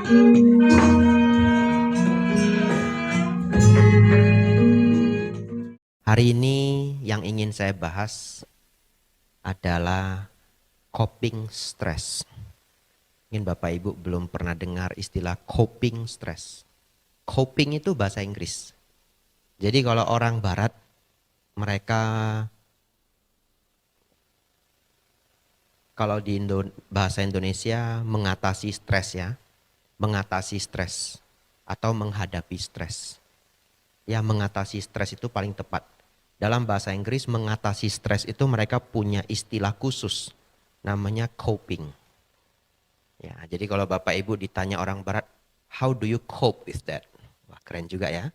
Hari ini yang ingin saya bahas adalah coping stress. Mungkin Bapak Ibu belum pernah dengar istilah coping stress. Coping itu bahasa Inggris. Jadi kalau orang barat, mereka kalau di bahasa Indonesia mengatasi stres ya. Mengatasi stres atau menghadapi stres. Ya, mengatasi stres itu paling tepat. Dalam bahasa Inggris mengatasi stres itu mereka punya istilah khusus namanya coping. Ya, jadi kalau Bapak Ibu ditanya orang barat, how do you cope with that? Wah, keren juga ya.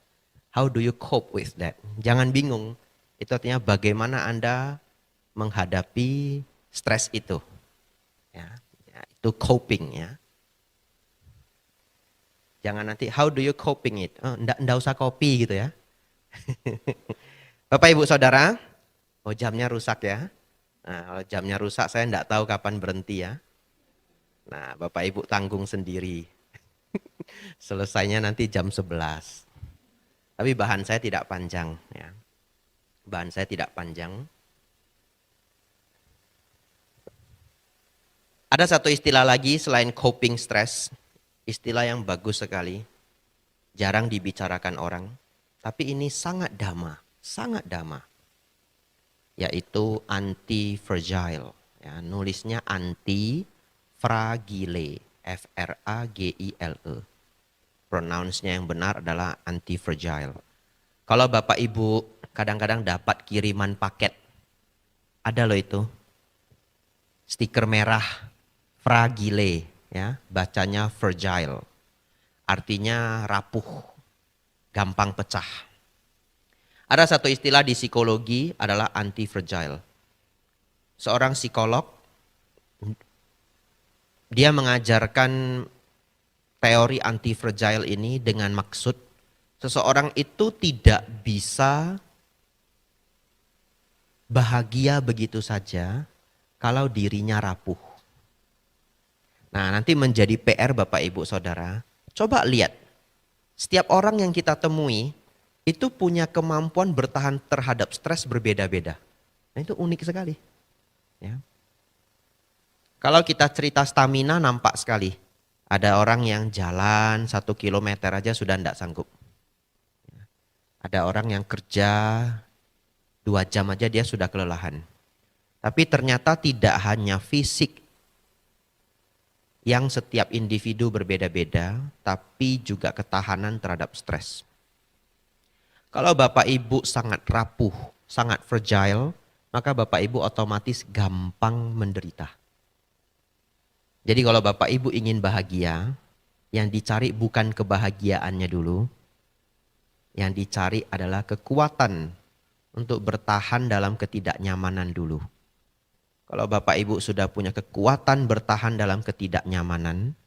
How do you cope with that? Jangan bingung. Itu artinya bagaimana Anda menghadapi stres itu. Ya, itu coping ya. Jangan nanti how do you coping it? Oh, enggak usah copy gitu ya. Bapak Ibu Saudara, oh jamnya rusak ya. Nah, kalau jamnya rusak saya enggak tahu kapan berhenti ya. Nah, Bapak Ibu tanggung sendiri. Selesainya nanti jam 11. Tapi bahan saya tidak panjang ya. Bahan saya tidak panjang. Ada satu istilah lagi selain coping stress, istilah yang bagus sekali. Jarang dibicarakan orang, tapi ini sangat dama, yaitu anti-fragile. Ya, nulisnya anti-fragile, Fragile. Pronounce-nya yang benar adalah anti-fragile. Kalau Bapak Ibu kadang-kadang dapat kiriman paket, ada loh itu, stiker merah, fragile, ya, bacanya fragile. Artinya rapuh, gampang pecah. Ada satu istilah di psikologi adalah anti-fragile. Seorang psikolog, dia mengajarkan teori anti-fragile ini dengan maksud seseorang itu tidak bisa bahagia begitu saja kalau dirinya rapuh. Nah, nanti menjadi PR Bapak Ibu Saudara, coba lihat. Setiap orang yang kita temui itu punya kemampuan bertahan terhadap stres berbeda-beda. Nah, itu unik sekali. Ya. Kalau kita cerita stamina nampak sekali. Ada orang yang jalan 1 kilometer aja sudah tidak sanggup. Ada orang yang kerja 2 jam aja dia sudah kelelahan. Tapi ternyata tidak hanya fisik yang setiap individu berbeda-beda, tapi juga ketahanan terhadap stres. Kalau Bapak Ibu sangat rapuh, sangat fragile, maka Bapak Ibu otomatis gampang menderita. Jadi kalau Bapak Ibu ingin bahagia, yang dicari bukan kebahagiaannya dulu, yang dicari adalah kekuatan untuk bertahan dalam ketidaknyamanan dulu. Kalau Bapak Ibu sudah punya kekuatan bertahan dalam ketidaknyamanan,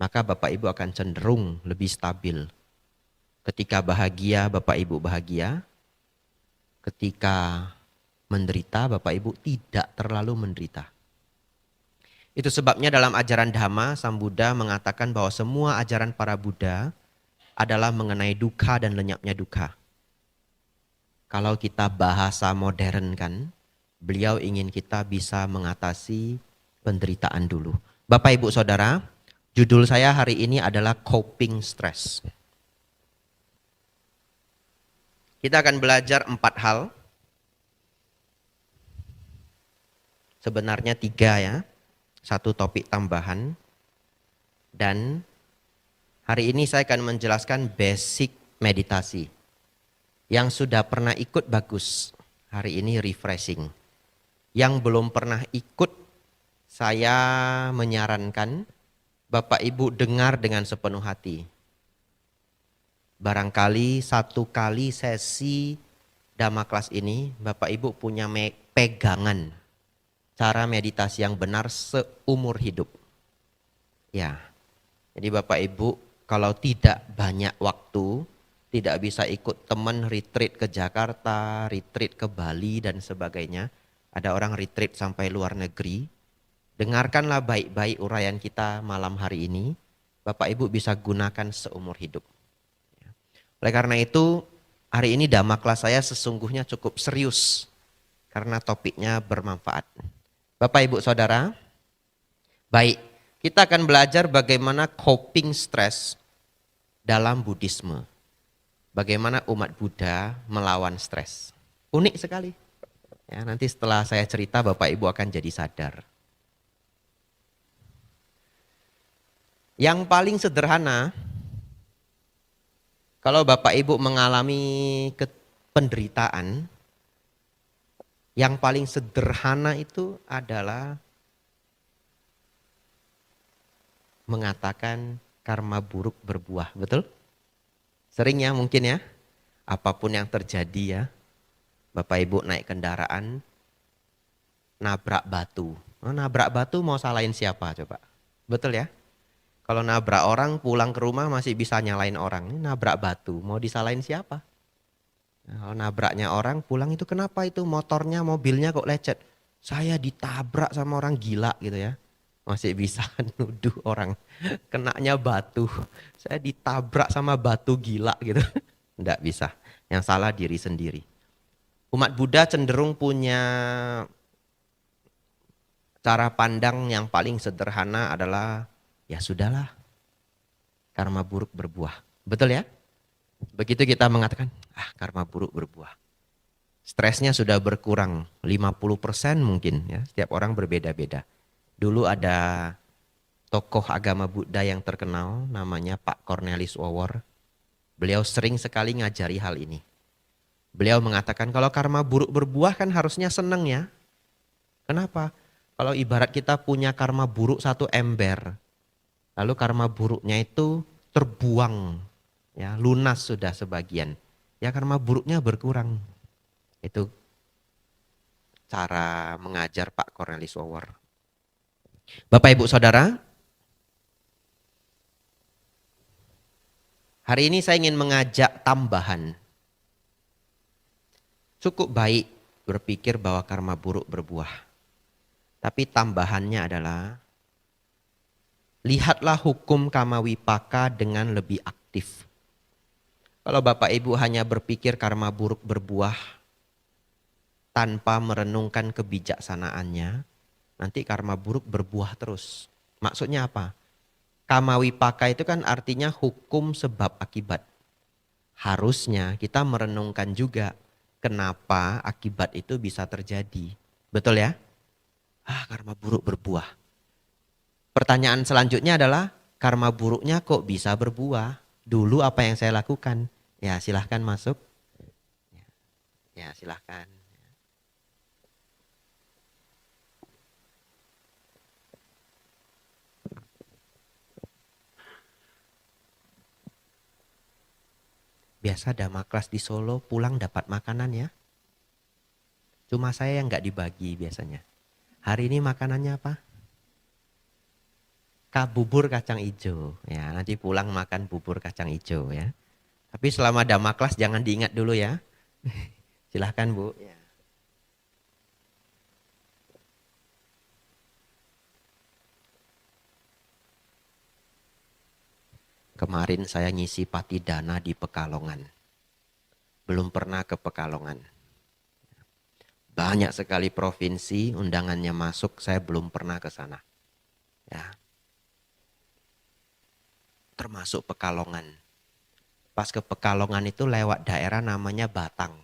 maka Bapak Ibu akan cenderung lebih stabil. Ketika bahagia, Bapak Ibu bahagia. Ketika menderita, Bapak Ibu tidak terlalu menderita. Itu sebabnya dalam ajaran Dhamma, Sang Buddha mengatakan bahwa semua ajaran para Buddha adalah mengenai duka dan lenyapnya duka. Kalau kita bahasa modern kan, beliau ingin kita bisa mengatasi penderitaan dulu. Bapak Ibu Saudara, judul saya hari ini adalah coping stress. Kita akan belajar 4 hal. Sebenarnya 3 ya. 1 topik tambahan. Dan hari ini saya akan menjelaskan basic meditasi. Yang sudah pernah ikut bagus. Hari ini refreshing. Yang belum pernah ikut, saya menyarankan Bapak Ibu dengar dengan sepenuh hati. Barangkali 1 kali sesi Dhamma kelas ini, Bapak Ibu punya pegangan cara meditasi yang benar seumur hidup. Ya, jadi Bapak Ibu kalau tidak banyak waktu, tidak bisa ikut teman retreat ke Jakarta, retreat ke Bali dan sebagainya. Ada orang retreat sampai luar negeri. Dengarkanlah baik-baik uraian kita malam hari ini. Bapak Ibu bisa gunakan seumur hidup. Oleh karena itu, hari ini dhamma kelas saya sesungguhnya cukup serius karena topiknya bermanfaat. Bapak Ibu Saudara, baik, kita akan belajar bagaimana coping stres dalam Buddhisme. Bagaimana umat Buddha melawan stres. Unik sekali. Ya, nanti setelah saya cerita Bapak Ibu akan jadi sadar. Yang paling sederhana, kalau Bapak Ibu mengalami penderitaan, yang paling sederhana itu adalah mengatakan karma buruk berbuah, betul? Sering ya mungkin ya, apapun yang terjadi ya, Bapak Ibu naik kendaraan, nabrak batu. Nabrak batu mau salahin siapa coba? Betul ya? Kalau nabrak orang pulang ke rumah masih bisa nyalain orang. Ini nabrak batu, mau disalahin siapa? Nah, kalau nabraknya orang pulang itu kenapa itu motornya, mobilnya kok lecet? Saya ditabrak sama orang gila gitu ya. Masih bisa nuduh orang kenanya batu. Saya ditabrak sama batu gila gitu. Enggak bisa. Yang salah diri sendiri. Umat Buddha cenderung punya cara pandang yang paling sederhana adalah ya sudahlah, karma buruk berbuah. Betul ya? Begitu kita mengatakan, karma buruk berbuah. Stresnya sudah berkurang 50% mungkin ya. Setiap orang berbeda-beda. Dulu ada tokoh agama Buddha yang terkenal namanya Pak Cornelis Wawor. Beliau sering sekali ngajari hal ini. Beliau mengatakan kalau karma buruk berbuah kan harusnya seneng ya. Kenapa? Kalau ibarat kita punya karma buruk satu ember, lalu karma buruknya itu terbuang, ya lunas sudah sebagian, ya karma buruknya berkurang. Itu cara mengajar Pak Cornelis Wawor. Bapak Ibu Saudara, hari ini saya ingin mengajak tambahan. Cukup baik berpikir bahwa karma buruk berbuah. Tapi tambahannya adalah lihatlah hukum kama wipaka dengan lebih aktif. Kalau Bapak Ibu hanya berpikir karma buruk berbuah tanpa merenungkan kebijaksanaannya, nanti karma buruk berbuah terus. Maksudnya apa? Kama wipaka itu kan artinya hukum sebab akibat. Harusnya kita merenungkan juga kenapa akibat itu bisa terjadi. Betul ya? Karma buruk berbuah. Pertanyaan selanjutnya adalah karma buruknya kok bisa berbuah? Dulu apa yang saya lakukan? Ya silahkan masuk. Ya silahkan. Biasa dhamma kelas di Solo pulang dapat makanan ya. Cuma saya yang nggak dibagi biasanya. Hari ini makanannya apa? Bubur kacang hijau. Ya, nanti pulang makan bubur kacang hijau ya. Tapi selama dhamma kelas jangan diingat dulu ya. Silahkan Bu. Ya. Kemarin saya ngisi Patidana di Pekalongan. Belum pernah ke Pekalongan. Banyak sekali provinsi undangannya masuk, saya belum pernah ke sana. Ya. Termasuk Pekalongan. Pas ke Pekalongan itu lewat daerah namanya Batang.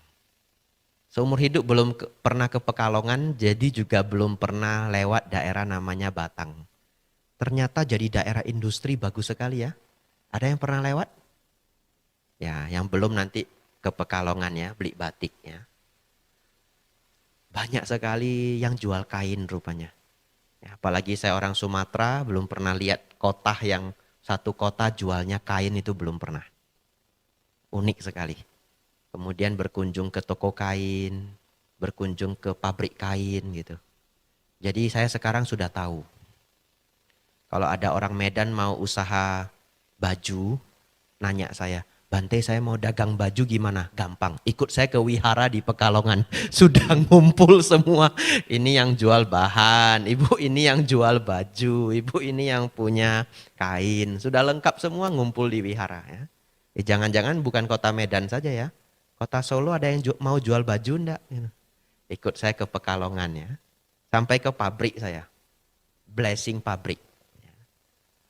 Seumur hidup belum pernah ke Pekalongan, jadi juga belum pernah lewat daerah namanya Batang. Ternyata jadi daerah industri bagus sekali ya. Ada yang pernah lewat? Ya, yang belum nanti ke Pekalongan ya, beli batik ya. Banyak sekali yang jual kain rupanya. Ya, apalagi saya orang Sumatera, belum pernah lihat kota yang satu kota jualnya kain itu belum pernah. Unik sekali. Kemudian berkunjung ke toko kain, berkunjung ke pabrik kain gitu. Jadi saya sekarang sudah tahu. Kalau ada orang Medan mau usaha baju, nanya saya, Bante, saya mau dagang baju gimana? Gampang, ikut saya ke wihara di Pekalongan. Sudah ngumpul semua. Ini yang jual bahan, ibu ini yang jual baju, ibu ini yang punya kain. Sudah lengkap semua ngumpul di wihara ya. Jangan-jangan bukan kota Medan saja ya. Kota Solo ada yang mau jual baju enggak? Ikut saya ke Pekalongan ya. Sampai ke pabrik saya. Blessing pabrik.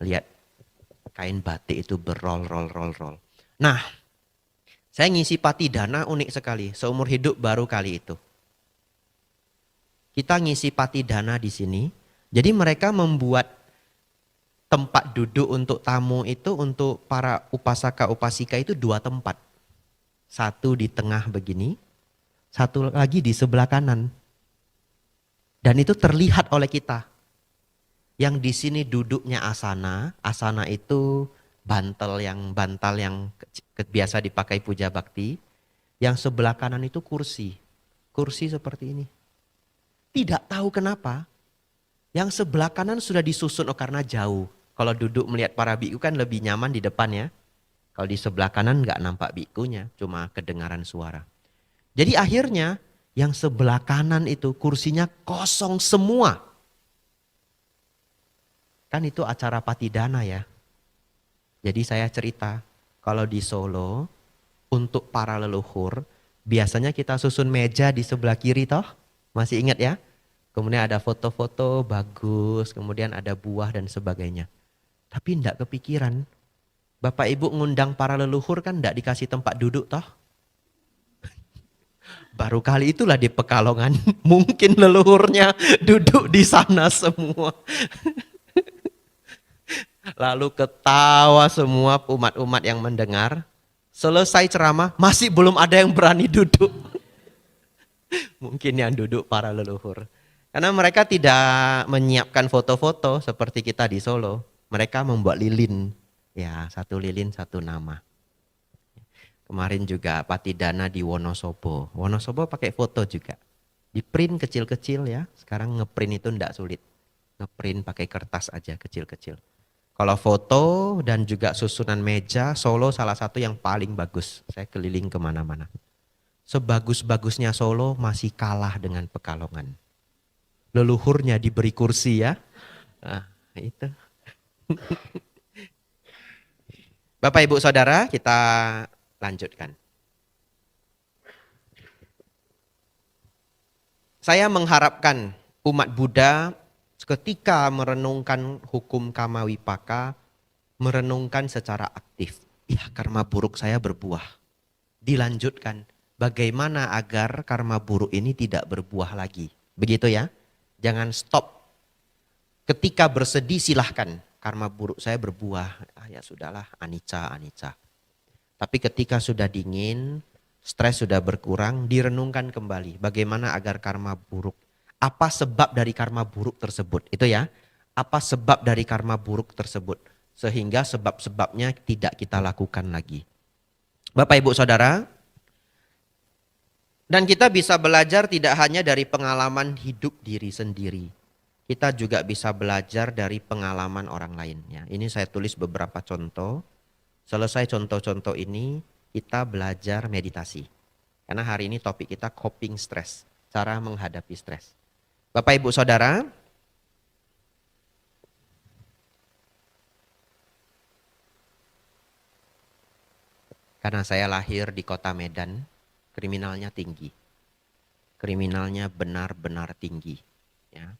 Lihat kain batik itu berroll. Nah, saya ngisi patidana unik sekali. Seumur hidup baru kali itu. Kita ngisi patidana di sini. Jadi mereka membuat tempat duduk untuk tamu itu, untuk para upasaka upasika itu 2 tempat. Satu di tengah begini, satu lagi di sebelah kanan. Dan itu terlihat oleh kita. Yang di sini duduknya asana. Asana itu bantal yang biasa dipakai puja bakti. Yang sebelah kanan itu kursi. Kursi seperti ini. Tidak tahu kenapa. Yang sebelah kanan sudah disusun karena jauh. Kalau duduk melihat para biku kan lebih nyaman di depan ya. Kalau di sebelah kanan nggak nampak bikunya, cuma kedengaran suara. Jadi akhirnya yang sebelah kanan itu kursinya kosong semua. Kan itu acara patidana ya. Jadi saya cerita, kalau di Solo untuk para leluhur biasanya kita susun meja di sebelah kiri toh. Masih ingat ya? Kemudian ada foto-foto bagus, kemudian ada buah dan sebagainya. Tapi enggak kepikiran. Bapak Ibu ngundang para leluhur kan enggak dikasih tempat duduk toh. Baru kali itulah di Pekalongan mungkin leluhurnya duduk di sana semua. Lalu ketawa semua umat-umat yang mendengar. Selesai ceramah masih belum ada yang berani duduk. Mungkin yang duduk para leluhur. Karena mereka tidak menyiapkan foto-foto seperti kita di Solo. Mereka membuat lilin. Ya, 1 lilin 1 nama. Kemarin juga patidana di Wonosobo. Wonosobo pakai foto juga. Di print kecil-kecil ya. Sekarang ngeprint itu enggak sulit. Ngeprint pakai kertas aja kecil-kecil. Kalau foto dan juga susunan meja, Solo salah satu yang paling bagus. Saya keliling kemana-mana. Sebagus-bagusnya Solo masih kalah dengan Pekalongan. Leluhurnya diberi kursi ya. Nah, itu. Bapak Ibu Saudara, kita lanjutkan. Saya mengharapkan umat Buddha ketika merenungkan hukum Kama Wipaka, merenungkan secara aktif. Ya, karma buruk saya berbuah. Dilanjutkan, bagaimana agar karma buruk ini tidak berbuah lagi. Begitu ya, jangan stop. Ketika bersedih silahkan, karma buruk saya berbuah. Ya sudahlah, anicca. Tapi ketika sudah dingin, stres sudah berkurang, direnungkan kembali. Bagaimana agar karma buruk, apa sebab dari karma buruk tersebut? Itu ya, apa sebab dari karma buruk tersebut? Sehingga sebab-sebabnya tidak kita lakukan lagi. Bapak Ibu Saudara, dan kita bisa belajar tidak hanya dari pengalaman hidup diri sendiri. Kita juga bisa belajar dari pengalaman orang lain. Ya, ini saya tulis beberapa contoh. Selesai contoh-contoh ini, kita belajar meditasi. Karena hari ini topik kita coping stress, cara menghadapi stres. Bapak Ibu Saudara, karena saya lahir di kota Medan, kriminalnya tinggi. Kriminalnya benar-benar tinggi. Ya.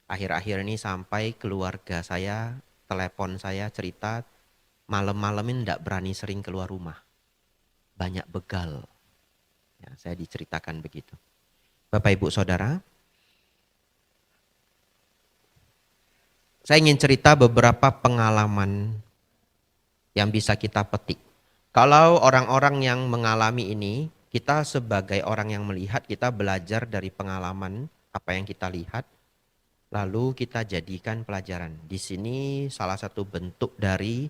Akhir-akhir ini sampai keluarga saya, telepon saya cerita, malam-malam ini tidak berani sering keluar rumah. Banyak begal. Ya, saya diceritakan begitu. Bapak Ibu Saudara, saya ingin cerita beberapa pengalaman yang bisa kita petik. Kalau orang-orang yang mengalami ini, kita sebagai orang yang melihat, kita belajar dari pengalaman apa yang kita lihat, lalu kita jadikan pelajaran. Di sini salah satu bentuk dari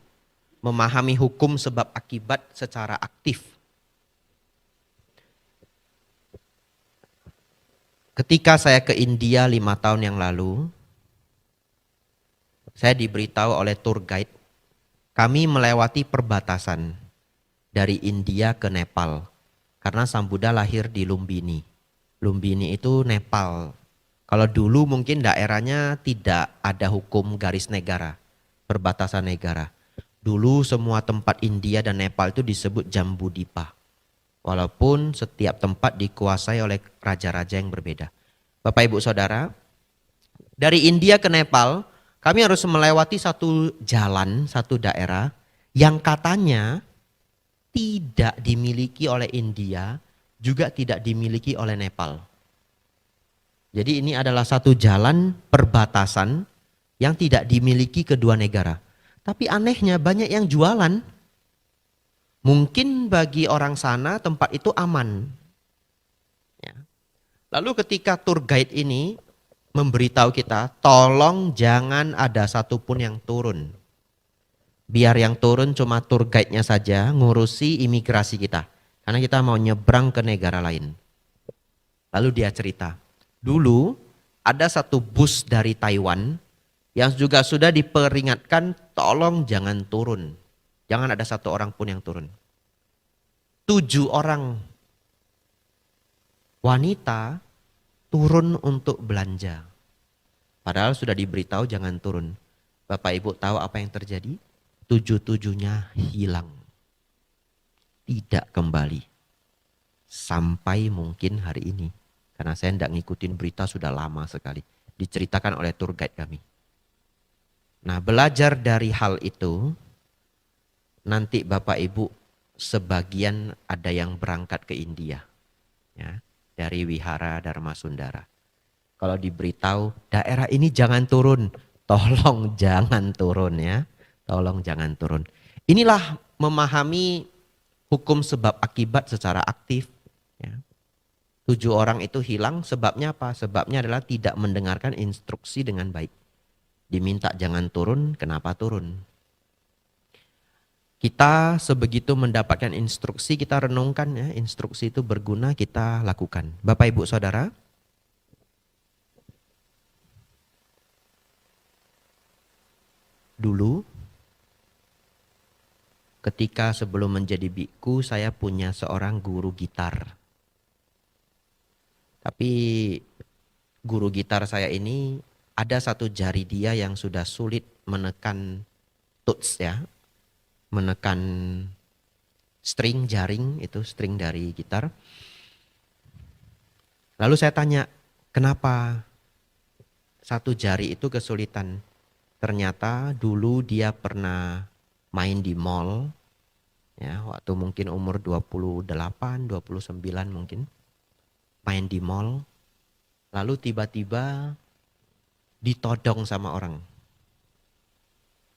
memahami hukum sebab akibat secara aktif. Ketika saya ke India 5 tahun yang lalu, saya diberitahu oleh tour guide, kami melewati perbatasan. dari India ke Nepal. Karena Sang Buddha lahir di Lumbini. Lumbini itu Nepal. Kalau dulu mungkin daerahnya tidak ada hukum garis negara, perbatasan negara. Dulu semua tempat India dan Nepal itu disebut Jambudipa. Walaupun setiap tempat dikuasai oleh raja-raja yang berbeda. Bapak Ibu Saudara, dari India ke Nepal, kami harus melewati satu jalan, satu daerah yang katanya tidak dimiliki oleh India, juga tidak dimiliki oleh Nepal. Jadi ini adalah satu jalan perbatasan yang tidak dimiliki kedua negara. Tapi anehnya banyak yang jualan. Mungkin bagi orang sana tempat itu aman. Ya. Lalu ketika tour guide ini memberitahu kita, tolong jangan ada satupun yang turun. Biar yang turun cuma tour guide-nya saja, ngurusi imigrasi kita. Karena kita mau nyebrang ke negara lain. Lalu dia cerita, dulu ada satu bus dari Taiwan yang juga sudah diperingatkan tolong jangan turun. Jangan ada satu orang pun yang turun. 7 orang wanita turun untuk belanja. Padahal sudah diberitahu jangan turun. Bapak Ibu tahu apa yang terjadi? 7-7-nya hilang. Tidak kembali. Sampai mungkin hari ini. Karena saya tidak ngikutin berita sudah lama sekali. Diceritakan oleh tour guide kami. Nah, belajar dari hal itu, nanti Bapak Ibu sebagian ada yang berangkat ke India. Ya, dari Wihara Dharma Sundara. Kalau diberitahu daerah ini jangan turun, tolong jangan turun ya. Tolong jangan turun. Inilah memahami hukum sebab akibat secara aktif. Ya. 7 orang itu hilang sebabnya apa? Sebabnya adalah tidak mendengarkan instruksi dengan baik. Diminta jangan turun, kenapa turun? Kita sebegitu mendapatkan instruksi, kita renungkan ya, instruksi itu berguna, kita lakukan. Bapak Ibu Saudara, dulu ketika sebelum menjadi biku, saya punya seorang guru gitar. Tapi guru gitar saya ini ada satu jari dia yang sudah sulit menekan tuts ya. Menekan string jaring, itu string dari gitar. Lalu saya tanya, kenapa satu jari itu kesulitan? Ternyata dulu dia pernah main di mall, ya, waktu mungkin umur 28, 29 mungkin. Main di mall, lalu tiba-tiba ditodong sama orang.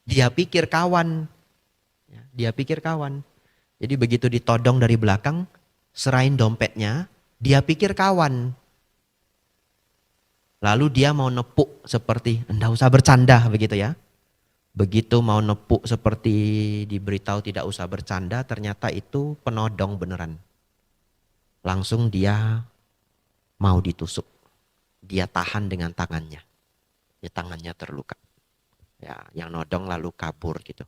Dia pikir kawan. Ya, dia pikir kawan. Jadi begitu ditodong dari belakang, serahin dompetnya, dia pikir kawan. Lalu dia mau nepuk seperti, enggak usah bercanda begitu ya. Begitu mau nepuk seperti diberitahu tidak usah bercanda, ternyata itu penodong beneran. Langsung dia mau ditusuk. Dia tahan dengan tangannya. Ya, tangannya terluka. Ya, yang nodong lalu kabur gitu.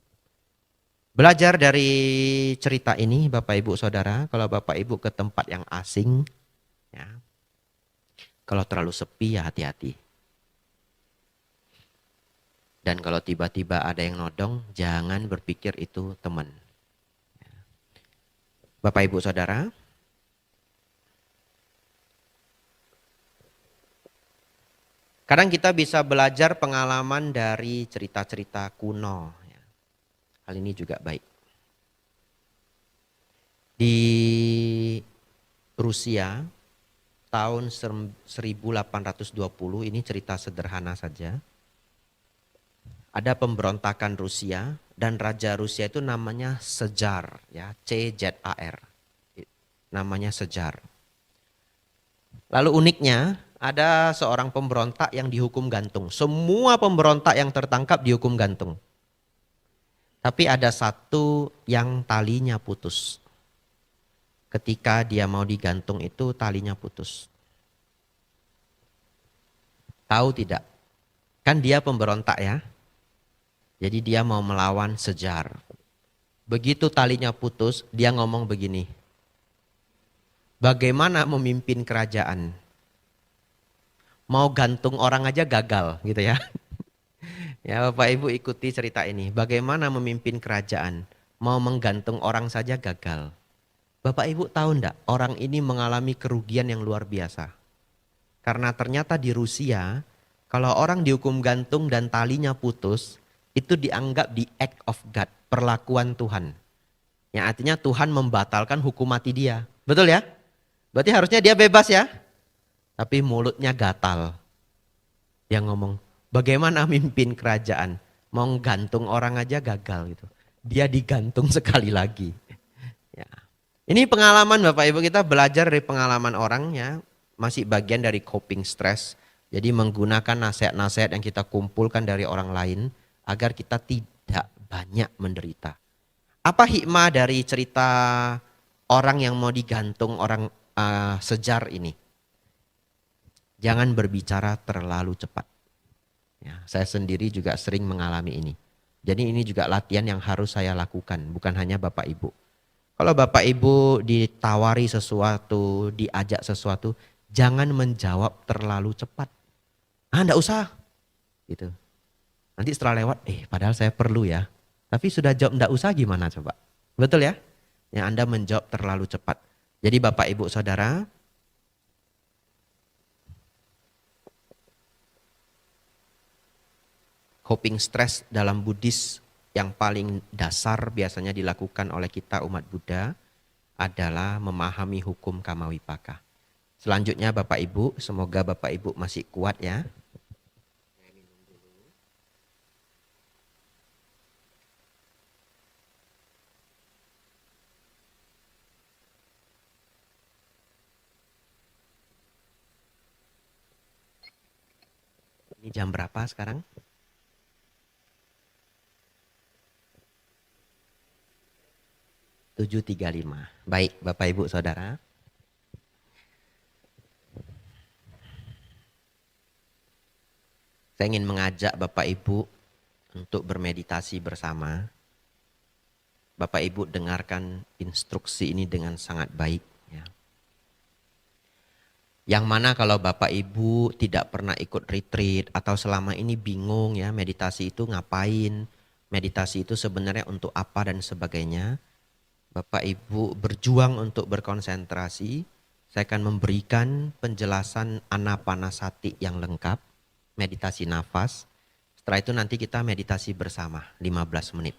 Belajar dari cerita ini Bapak Ibu Saudara, kalau Bapak Ibu ke tempat yang asing, ya, kalau terlalu sepi ya hati-hati. Dan kalau tiba-tiba ada yang nodong, jangan berpikir itu teman. Bapak Ibu Saudara, kadang kita bisa belajar pengalaman dari cerita-cerita kuno. Hal ini juga baik. Di Rusia tahun 1820, ini cerita sederhana saja. Ada pemberontakan Rusia dan raja Rusia itu namanya Cezar, ya, C-Z-A-R. Namanya Cezar. Lalu uniknya ada seorang pemberontak yang dihukum gantung. Semua pemberontak yang tertangkap dihukum gantung. Tapi ada satu yang talinya putus. Ketika dia mau digantung itu talinya putus. Tahu tidak? Kan dia pemberontak ya. Jadi dia mau melawan Cezar. Begitu talinya putus, dia ngomong begini. Bagaimana memimpin kerajaan? Mau gantung orang aja gagal gitu ya. Ya Bapak Ibu ikuti cerita ini. Bagaimana memimpin kerajaan? Mau menggantung orang saja gagal. Bapak Ibu tahu enggak, orang ini mengalami kerugian yang luar biasa. Karena ternyata di Rusia, kalau orang dihukum gantung dan talinya putus, itu dianggap the act of God, perlakuan Tuhan. Yang artinya Tuhan membatalkan hukum mati dia. Betul ya? Berarti harusnya dia bebas ya? Tapi mulutnya gatal. Dia ngomong, bagaimana mimpin kerajaan? Mau gantung orang aja gagal gitu. Dia digantung sekali lagi. Ya. Ini pengalaman Bapak Ibu, kita belajar dari pengalaman orang ya. Masih bagian dari coping stress. Jadi menggunakan nasihat-nasihat yang kita kumpulkan dari orang lain agar kita tidak banyak menderita. Apa hikmah dari cerita orang yang mau digantung orang sejar ini? Jangan berbicara terlalu cepat. Ya, saya sendiri juga sering mengalami ini. Jadi ini juga latihan yang harus saya lakukan, bukan hanya Bapak Ibu. Kalau Bapak Ibu ditawari sesuatu, diajak sesuatu, jangan menjawab terlalu cepat. Enggak usah. Gitu. Nanti setelah lewat, padahal saya perlu ya. Tapi sudah jawab enggak usah gimana coba? Betul ya? Yang Anda menjawab terlalu cepat. Jadi Bapak Ibu Saudara, coping stress dalam Buddhis yang paling dasar biasanya dilakukan oleh kita umat Buddha adalah memahami hukum Kamawipaka. Selanjutnya Bapak Ibu, semoga Bapak Ibu masih kuat ya. Ini jam berapa sekarang? 7.35. Baik Bapak Ibu Saudara. Saya ingin mengajak Bapak Ibu untuk bermeditasi bersama. Bapak Ibu dengarkan instruksi ini dengan sangat baik. Ya. Yang mana kalau Bapak Ibu tidak pernah ikut retreat atau selama ini bingung ya meditasi itu ngapain, meditasi itu sebenarnya untuk apa dan sebagainya. Bapak Ibu berjuang untuk berkonsentrasi, saya akan memberikan penjelasan anapanasati yang lengkap, meditasi nafas. Setelah itu nanti kita meditasi bersama 15 menit.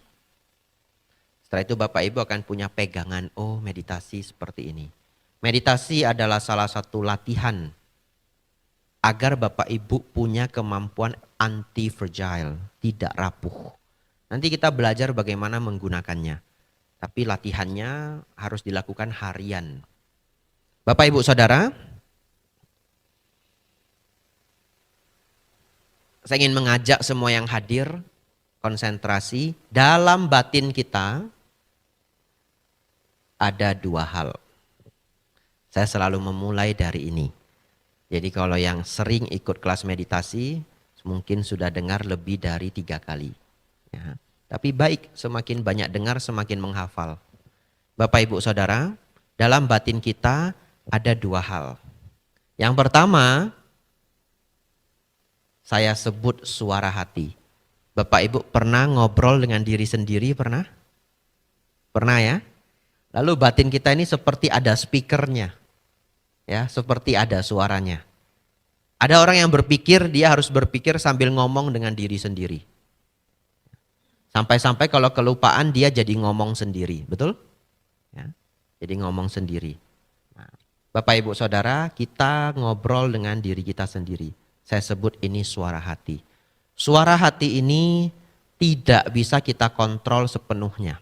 Setelah itu Bapak Ibu akan punya pegangan, oh meditasi seperti ini. Meditasi adalah salah satu latihan agar Bapak Ibu punya kemampuan anti-fragile, tidak rapuh. Nanti kita belajar bagaimana menggunakannya. Tapi latihannya harus dilakukan harian. Bapak Ibu Saudara, saya ingin mengajak semua yang hadir konsentrasi. Dalam batin kita ada dua hal. Saya selalu memulai dari ini. Jadi kalau yang sering ikut kelas meditasi mungkin sudah dengar lebih dari 3 kali. Ya. Tapi baik, semakin banyak dengar semakin menghafal. Bapak Ibu Saudara, dalam batin kita ada dua hal. Yang pertama, saya sebut suara hati. Bapak Ibu pernah ngobrol dengan diri sendiri, pernah? Pernah ya? Lalu batin kita ini seperti ada speakernya. Ya, seperti ada suaranya. Ada orang yang berpikir, dia harus berpikir sambil ngomong dengan diri sendiri. Sampai-sampai kalau kelupaan dia jadi ngomong sendiri, betul? Ya, jadi ngomong sendiri. Nah, Bapak Ibu Saudara, kita ngobrol dengan diri kita sendiri. Saya sebut ini suara hati. Suara hati ini tidak bisa kita kontrol sepenuhnya.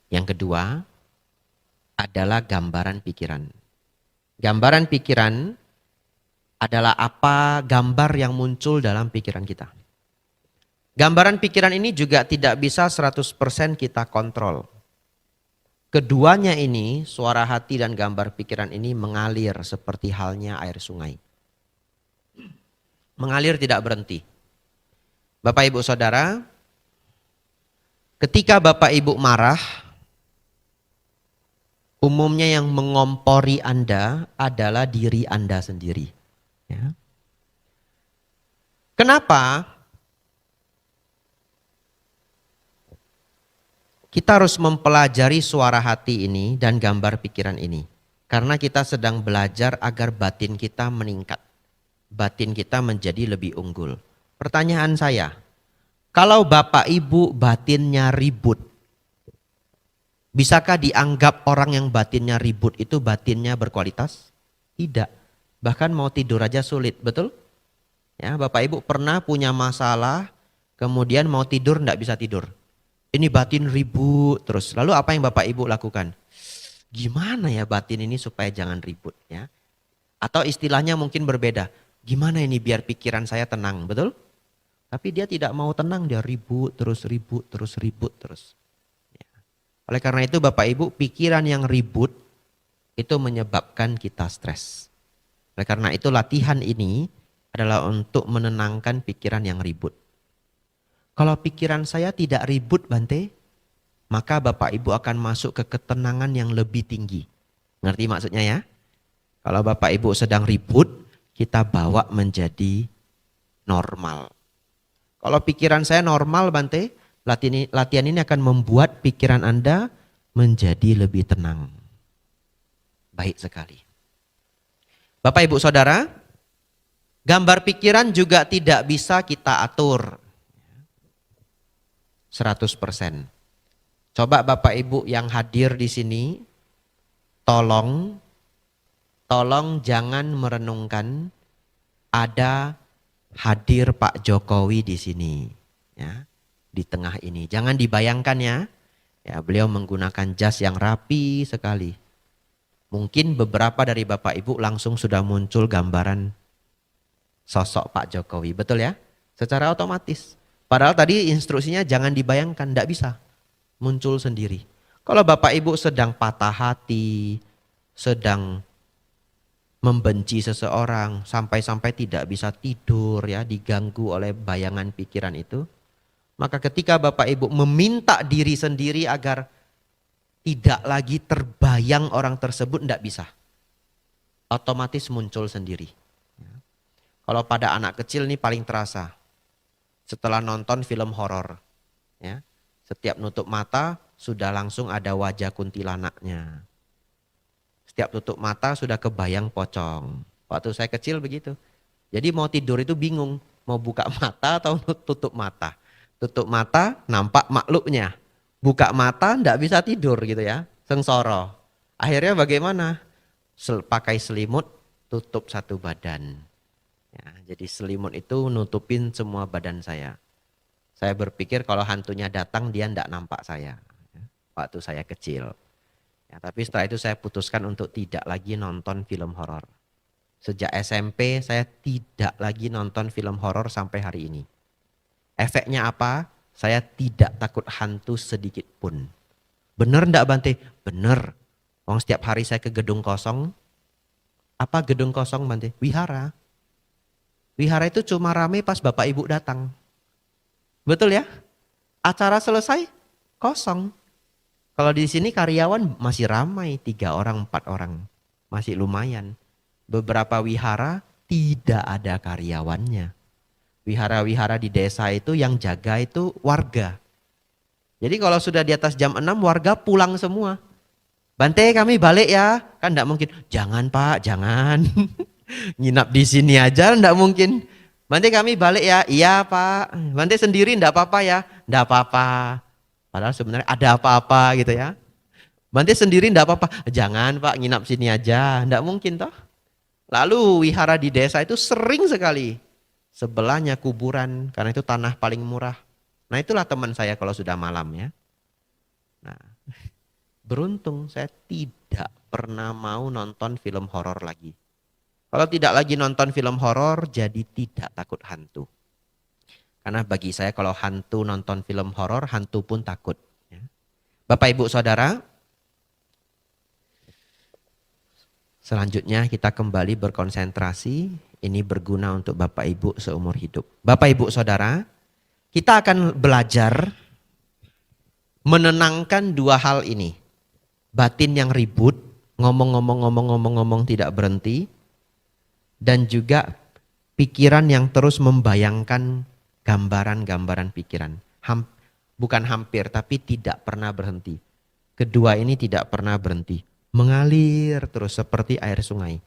Yang kedua adalah gambaran pikiran. Gambaran pikiran adalah apa gambar yang muncul dalam pikiran kita. Gambaran pikiran ini juga tidak bisa 100% kita kontrol. Keduanya ini, suara hati dan gambar pikiran ini mengalir seperti halnya air sungai. Mengalir tidak berhenti. Bapak Ibu Saudara, Ketika Bapak Ibu marah, umumnya yang mengompori Anda adalah diri Anda sendiri. Ya. Kenapa? Kita harus mempelajari suara hati ini dan gambar pikiran ini. Karena kita sedang belajar agar batin kita meningkat. Batin kita menjadi lebih unggul. Pertanyaan saya, kalau Bapak Ibu batinnya ribut, bisakah dianggap orang yang batinnya ribut itu batinnya berkualitas? Tidak. Bahkan mau tidur aja sulit, betul? Ya, Bapak Ibu pernah punya masalah, kemudian mau tidur enggak bisa tidur. Ini batin ribut terus. Lalu apa yang Bapak Ibu lakukan? Gimana ya batin ini supaya jangan ribut ya? Atau istilahnya mungkin berbeda. Gimana ini biar pikiran saya tenang, betul? Tapi dia tidak mau tenang, dia ribut terus, ribut terus, ribut terus. Ya. Oleh karena itu Bapak Ibu, pikiran yang ribut itu menyebabkan kita stres. Oleh karena itu latihan ini adalah untuk menenangkan pikiran yang ribut. Kalau pikiran saya tidak ribut Bante, maka Bapak Ibu akan masuk ke ketenangan yang lebih tinggi. Ngerti maksudnya ya? Kalau Bapak Ibu sedang ribut, kita bawa menjadi normal. Kalau pikiran saya normal Bante, latihan ini akan membuat pikiran Anda menjadi lebih tenang. Baik sekali. Bapak Ibu Saudara, gambar pikiran juga tidak bisa kita atur 100%. Coba Bapak Ibu yang hadir di sini, tolong jangan merenungkan ada hadir Pak Jokowi di sini, ya, di tengah ini. Jangan dibayangkan ya, beliau menggunakan jas yang rapi sekali. Mungkin beberapa dari Bapak Ibu langsung sudah muncul gambaran sosok Pak Jokowi, betul ya? Secara otomatis. Padahal tadi instruksinya jangan dibayangkan, tidak bisa. Muncul sendiri. Kalau Bapak Ibu sedang patah hati, sedang membenci seseorang, sampai-sampai tidak bisa tidur ya, diganggu oleh bayangan pikiran itu. Maka ketika Bapak Ibu meminta diri sendiri agar tidak lagi terbayang orang tersebut, tidak bisa. Otomatis muncul sendiri. Kalau pada anak kecil ini paling terasa. Setelah nonton film horor, ya, setiap nutup mata sudah langsung ada wajah kuntilanaknya. Setiap tutup mata sudah kebayang pocong. Waktu saya kecil begitu. Jadi mau tidur itu bingung, mau buka mata atau tutup mata. Tutup mata nampak makhluknya, buka mata ndak bisa tidur gitu ya, sengsara. Akhirnya bagaimana? Pakai selimut, tutup satu badan. Ya, jadi selimut itu nutupin semua badan saya. Saya berpikir kalau hantunya datang dia ndak nampak saya. Waktu saya kecil. Ya, tapi setelah itu saya putuskan untuk tidak lagi nonton film horor. Sejak SMP saya tidak lagi nonton film horor sampai hari ini. Efeknya apa? Saya tidak takut hantu sedikit pun. Bener ndak Bante? Bener. Wong setiap hari saya ke gedung kosong. Apa gedung kosong Bante? Wihara. Wihara itu cuma rame pas Bapak Ibu datang. Betul ya? Acara selesai, kosong. Kalau di sini karyawan masih ramai, 3 orang, 4 orang. Masih lumayan. Beberapa wihara tidak ada karyawannya. Wihara-wihara di desa itu yang jaga itu warga. Jadi kalau sudah di atas jam 6 warga pulang semua. Bante kami balik ya. Kan enggak mungkin. Jangan Pak, jangan. Nginap di sini aja enggak mungkin. Bante kami balik ya. Iya Pak. Bante sendiri enggak apa-apa ya. Enggak apa-apa. Padahal sebenarnya ada apa-apa gitu ya. Bante sendiri enggak apa-apa. Jangan Pak, nginap sini aja. Enggak mungkin toh. Lalu wihara di desa itu sering sekali. Sebelahnya kuburan, karena itu tanah paling murah. Nah itulah teman saya kalau sudah malam ya. Nah, beruntung saya tidak pernah mau nonton film horor lagi. Kalau tidak lagi nonton film horor, jadi tidak takut hantu. Karena bagi saya kalau hantu nonton film horor, hantu pun takut. Ya. Bapak Ibu Saudara, selanjutnya kita kembali berkonsentrasi. Ini berguna untuk Bapak Ibu seumur hidup. Bapak Ibu Saudara, kita akan belajar menenangkan dua hal ini. Batin yang ribut, ngomong-ngomong tidak berhenti, dan juga pikiran yang terus membayangkan gambaran-gambaran pikiran. Bukan hampir, tapi tidak pernah berhenti. Kedua ini tidak pernah berhenti. Mengalir terus seperti air sungai.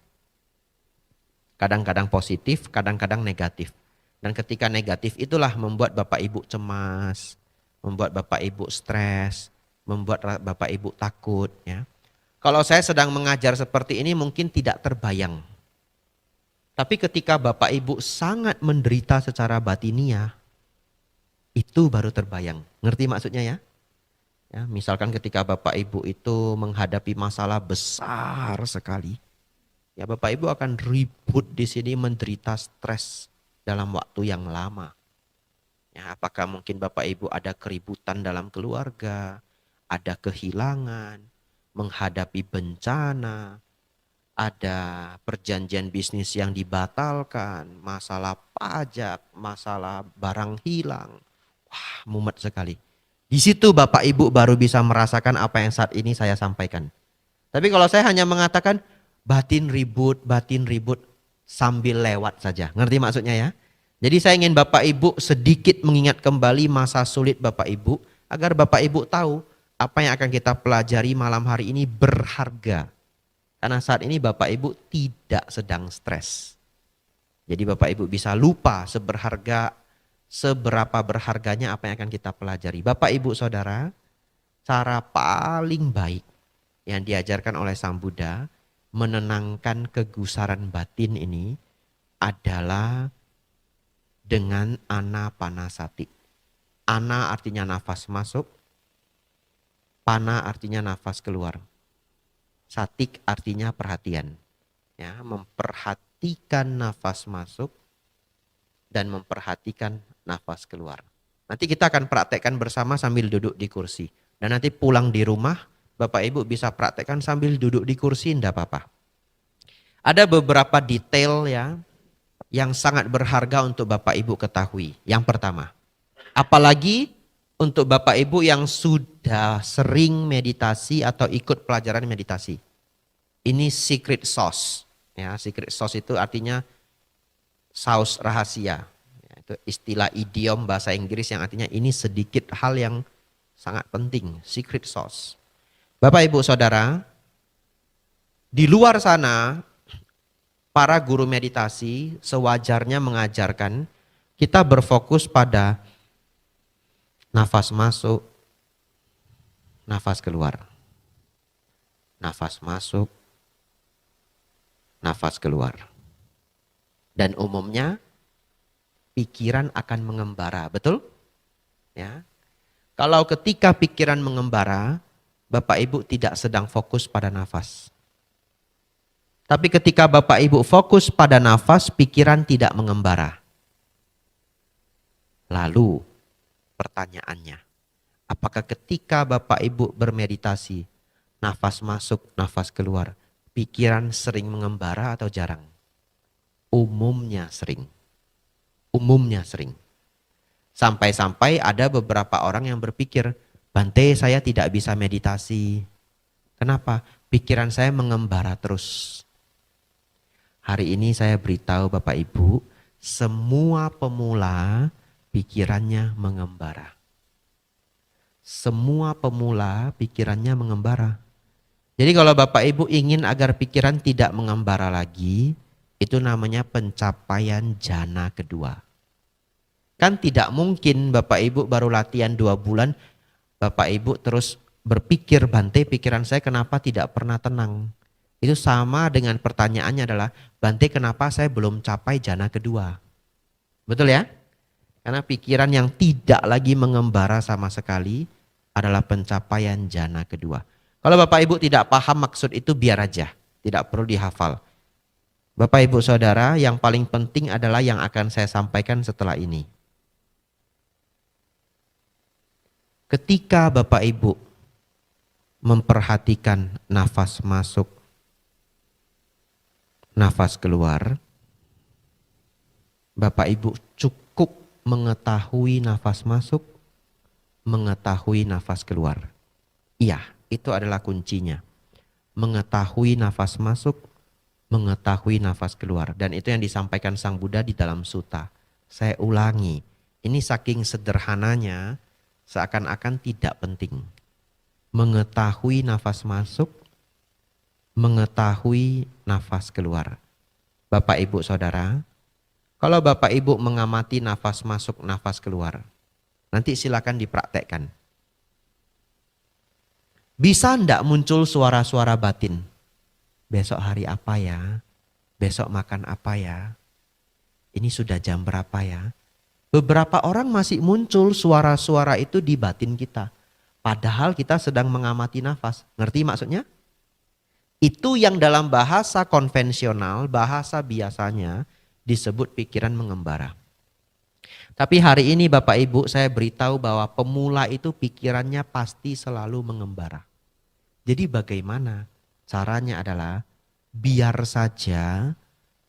Kadang-kadang positif, kadang-kadang negatif. Dan ketika negatif itulah membuat Bapak Ibu cemas, membuat Bapak Ibu stres, membuat Bapak Ibu takut. Ya. Kalau saya sedang mengajar seperti ini mungkin tidak terbayang. Tapi ketika Bapak Ibu sangat menderita secara batiniah, itu baru terbayang. Ngerti maksudnya ya? Ya, misalkan ketika Bapak Ibu itu menghadapi masalah besar sekali, ya Bapak Ibu akan ribut di sini menderita stres dalam waktu yang lama. Ya, apakah mungkin Bapak Ibu ada keributan dalam keluarga, ada kehilangan, menghadapi bencana, ada perjanjian bisnis yang dibatalkan, masalah pajak, masalah barang hilang. Wah, mumet sekali. Di situ Bapak Ibu baru bisa merasakan apa yang saat ini saya sampaikan. Tapi kalau saya hanya mengatakan batin ribut sambil lewat saja. Ngerti maksudnya ya? Jadi saya ingin Bapak Ibu sedikit mengingat kembali masa sulit Bapak Ibu. Agar Bapak Ibu tahu apa yang akan kita pelajari malam hari ini berharga. Karena saat ini Bapak Ibu tidak sedang stres. Jadi Bapak Ibu bisa lupa seberapa berharganya apa yang akan kita pelajari. Bapak Ibu Saudara, cara paling baik yang diajarkan oleh Sang Buddha menenangkan kegusaran batin ini adalah dengan anapanasati. Ana artinya nafas masuk, pana artinya nafas keluar. Satik artinya perhatian. Ya, memperhatikan nafas masuk dan memperhatikan nafas keluar. Nanti kita akan praktekkan bersama sambil duduk di kursi. Dan nanti pulang di rumah, Bapak Ibu bisa praktekkan sambil duduk di kursi, enggak apa-apa. Ada beberapa detail ya yang sangat berharga untuk Bapak Ibu ketahui. Yang pertama, apalagi untuk Bapak Ibu yang sudah sering meditasi atau ikut pelajaran meditasi. Ini secret sauce. Ya, secret sauce itu artinya saus rahasia. Itu istilah idiom bahasa Inggris yang artinya ini sedikit hal yang sangat penting, secret sauce. Bapak Ibu Saudara, di luar sana para guru meditasi sewajarnya mengajarkan kita berfokus pada nafas masuk, nafas keluar. Nafas masuk, nafas keluar. Dan umumnya pikiran akan mengembara, betul? Ya. Kalau ketika pikiran mengembara, Bapak Ibu tidak sedang fokus pada nafas. Tapi ketika Bapak Ibu fokus pada nafas, pikiran tidak mengembara. Lalu pertanyaannya, apakah ketika Bapak Ibu bermeditasi, nafas masuk, nafas keluar, pikiran sering mengembara atau jarang? Umumnya sering. Umumnya sering. Sampai-sampai ada beberapa orang yang berpikir, Bante, saya tidak bisa meditasi. Kenapa? Pikiran saya mengembara terus. Hari ini saya beritahu Bapak Ibu, semua pemula pikirannya mengembara. Semua pemula pikirannya mengembara. Jadi kalau Bapak Ibu ingin agar pikiran tidak mengembara lagi, itu namanya pencapaian jana kedua. Kan tidak mungkin Bapak Ibu baru latihan 2 bulan, Bapak Ibu terus berpikir, Bante, pikiran saya kenapa tidak pernah tenang. Itu sama dengan pertanyaannya adalah, Bante, kenapa saya belum capai jana kedua? Betul ya? Karena pikiran yang tidak lagi mengembara sama sekali adalah pencapaian jana kedua. Kalau Bapak Ibu tidak paham maksud itu biar aja, tidak perlu dihafal. Bapak Ibu Saudara, yang paling penting adalah yang akan saya sampaikan setelah ini. Ketika Bapak Ibu memperhatikan nafas masuk, nafas keluar, Bapak Ibu cukup mengetahui nafas masuk, mengetahui nafas keluar. Iya, itu adalah kuncinya. Mengetahui nafas masuk, mengetahui nafas keluar. Dan itu yang disampaikan Sang Buddha di dalam sutta. Saya ulangi, ini saking sederhananya seakan-akan tidak penting. Mengetahui nafas masuk, mengetahui nafas keluar. Bapak Ibu Saudara, kalau Bapak Ibu mengamati nafas masuk, nafas keluar, nanti silakan dipraktekkan. Bisa ndak muncul suara-suara batin? Besok hari apa ya? Besok makan apa ya? Ini sudah jam berapa ya? Beberapa orang masih muncul suara-suara itu di batin kita. Padahal kita sedang mengamati nafas. Ngerti maksudnya? Itu yang dalam bahasa konvensional, bahasa biasanya disebut pikiran mengembara. Tapi hari ini Bapak Ibu saya beritahu bahwa pemula itu pikirannya pasti selalu mengembara. Jadi bagaimana? Caranya adalah biar saja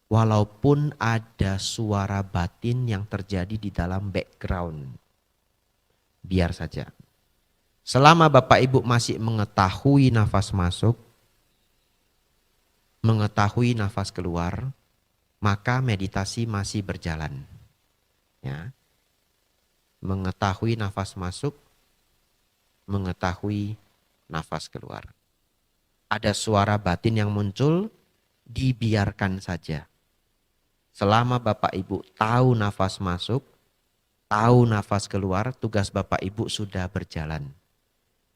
walaupun ada suara batin yang terjadi di dalam background. Biar saja. Selama Bapak Ibu masih mengetahui nafas masuk, mengetahui nafas keluar, maka meditasi masih berjalan. Ya. Mengetahui nafas masuk, mengetahui nafas keluar. Ada suara batin yang muncul, dibiarkan saja. Selama Bapak Ibu tahu nafas masuk, tahu nafas keluar, tugas Bapak Ibu sudah berjalan.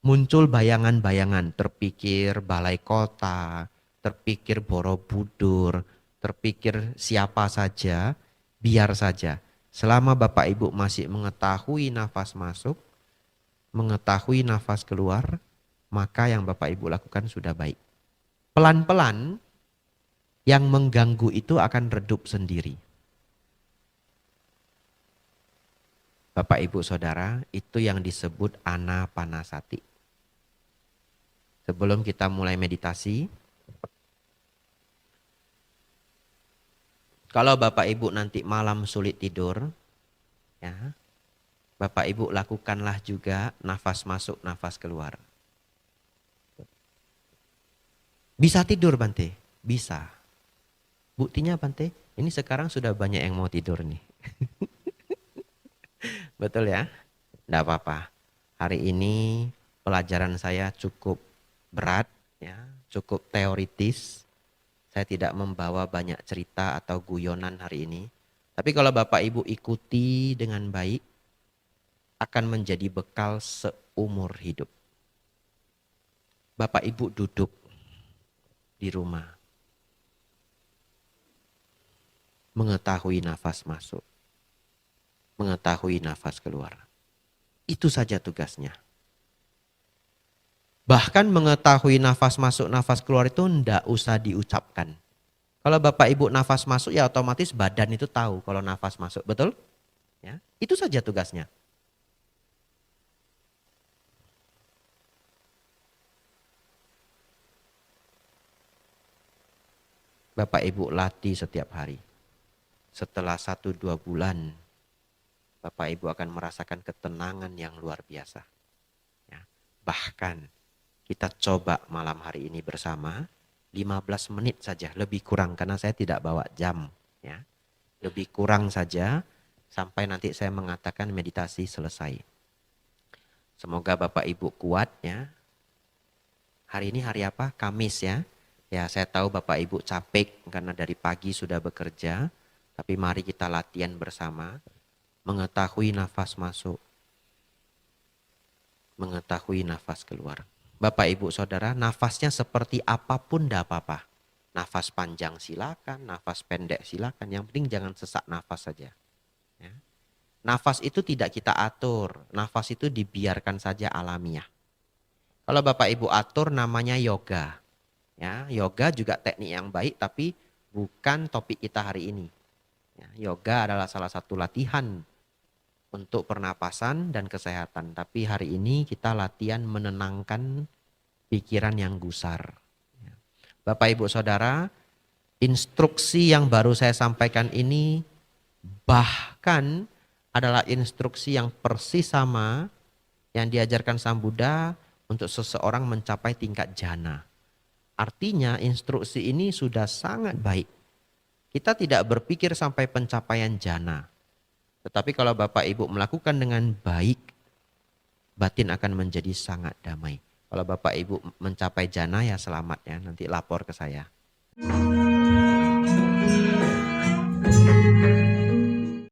Muncul bayangan-bayangan, terpikir balai kota, terpikir Borobudur, terpikir siapa saja, biar saja. Selama Bapak Ibu masih mengetahui nafas masuk, mengetahui nafas keluar, maka yang Bapak Ibu lakukan sudah baik. Pelan-pelan yang mengganggu itu akan redup sendiri. Bapak Ibu Saudara, itu yang disebut anapanasati. Sebelum kita mulai meditasi, kalau Bapak Ibu nanti malam sulit tidur, ya, Bapak Ibu lakukanlah juga nafas masuk, nafas keluar. Bisa tidur Bante? Bisa. Buktinya Bante, ini sekarang sudah banyak yang mau tidur nih. Betul ya? Tidak apa-apa. Hari ini pelajaran saya cukup berat, ya, cukup teoritis. Saya tidak membawa banyak cerita atau guyonan hari ini. Tapi kalau Bapak Ibu ikuti dengan baik, akan menjadi bekal seumur hidup. Bapak Ibu duduk di rumah, mengetahui nafas masuk, mengetahui nafas keluar. Itu saja tugasnya. Bahkan mengetahui nafas masuk, nafas keluar itu ndak usah diucapkan. Kalau Bapak Ibu nafas masuk ya otomatis badan itu tahu kalau nafas masuk, betul? Ya, itu saja tugasnya. Bapak Ibu latih setiap hari. Setelah 1-2 bulan, Bapak Ibu akan merasakan ketenangan yang luar biasa. Ya. Bahkan kita coba malam hari ini bersama, 15 menit saja, lebih kurang karena saya tidak bawa jam. Ya. Lebih kurang saja sampai nanti saya mengatakan meditasi selesai. Semoga Bapak Ibu kuat ya. Hari ini hari apa? Kamis ya. Ya, saya tahu Bapak Ibu capek karena dari pagi sudah bekerja, tapi mari kita latihan bersama, mengetahui nafas masuk, mengetahui nafas keluar. Bapak Ibu Saudara, nafasnya seperti apapun tidak apa-apa. Nafas panjang silakan, nafas pendek silakan, yang penting jangan sesak nafas saja. Ya. Nafas itu tidak kita atur, nafas itu dibiarkan saja alamiah. Kalau Bapak Ibu atur namanya yoga. Ya, yoga juga teknik yang baik tapi bukan topik kita hari ini. Ya, yoga adalah salah satu latihan untuk pernapasan dan kesehatan. Tapi hari ini kita latihan menenangkan pikiran yang gusar. Ya. Bapak Ibu Saudara, instruksi yang baru saya sampaikan ini bahkan adalah instruksi yang persis sama yang diajarkan Sang Buddha untuk seseorang mencapai tingkat jana. Artinya instruksi ini sudah sangat baik. Kita tidak berpikir sampai pencapaian jana. Tetapi kalau Bapak Ibu melakukan dengan baik, batin akan menjadi sangat damai. Kalau Bapak Ibu mencapai jana ya selamat ya, nanti lapor ke saya.